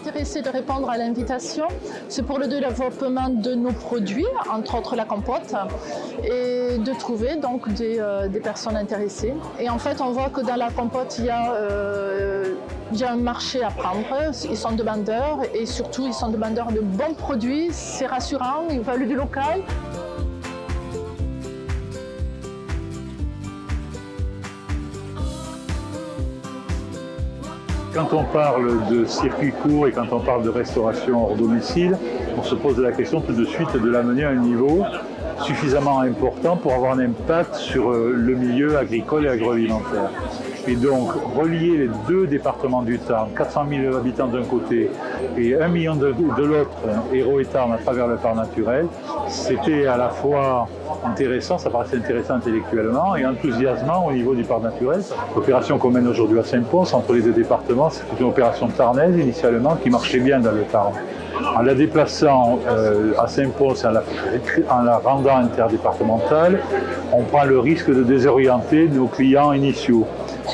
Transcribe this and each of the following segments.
intéressés de répondre à l'invitation. C'est pour le développement de nos produits, entre autres la compote, et de trouver donc des personnes intéressées. Et en fait, on voit que dans la compote, il y a un marché à prendre. Ils sont demandeurs et surtout, ils sont demandeurs de bons produits. C'est rassurant, ils veulent du local. Quand on parle de circuit court et quand on parle de restauration hors domicile, on se pose la question tout de suite de l'amener à un niveau suffisamment important pour avoir un impact sur le milieu agricole et agroalimentaire. Et donc, relier les deux départements du Tarn, 400 000 habitants d'un côté et 1 million de l'autre, Hérault et Tarn à travers le parc naturel, c'était à la fois intéressant, ça paraissait intéressant intellectuellement et enthousiasmant au niveau du parc naturel. L'opération qu'on mène aujourd'hui à Saint-Pons, entre les deux départements, c'était une opération tarnaise initialement qui marchait bien dans le Tarn. En la déplaçant à Saint-Pons et en la rendant interdépartementale, on prend le risque de désorienter nos clients initiaux.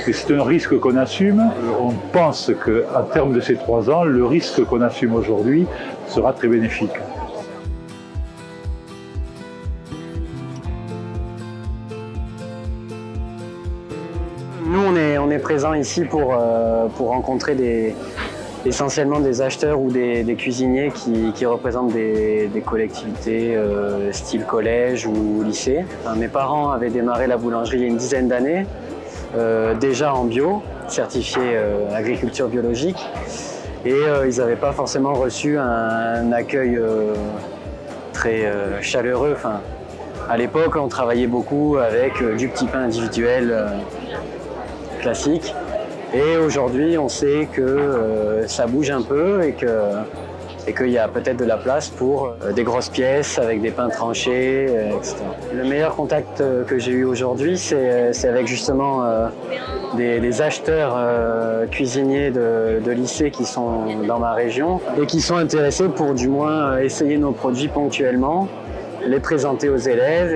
Et c'est un risque qu'on assume. On pense qu'à terme de ces 3 ans, le risque qu'on assume aujourd'hui sera très bénéfique. Nous, on est présents ici pour rencontrer essentiellement des acheteurs ou des cuisiniers qui représentent des collectivités style collège ou lycée. Enfin, mes parents avaient démarré la boulangerie il y a une dizaine d'années, déjà en bio, certifié agriculture biologique, et ils n'avaient pas forcément reçu un accueil très chaleureux. Enfin, à l'époque, on travaillait beaucoup avec du petit pain individuel classique. Et aujourd'hui, on sait que ça bouge un peu et qu'il y a peut-être de la place pour des grosses pièces avec des pains tranchés, etc. Le meilleur contact que j'ai eu aujourd'hui, c'est avec justement des acheteurs cuisiniers de lycée qui sont dans ma région et qui sont intéressés pour du moins essayer nos produits ponctuellement, les présenter aux élèves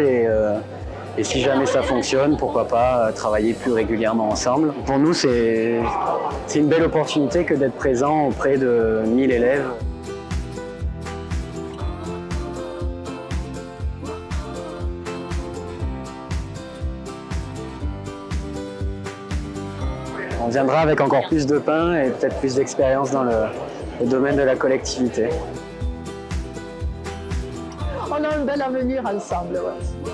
et si jamais ça fonctionne, pourquoi pas travailler plus régulièrement ensemble. Pour nous, c'est une belle opportunité que d'être présent auprès de 1000 élèves. On viendra avec encore plus de pain et peut-être plus d'expérience dans le domaine de la collectivité. On a un bel avenir ensemble. Ouais.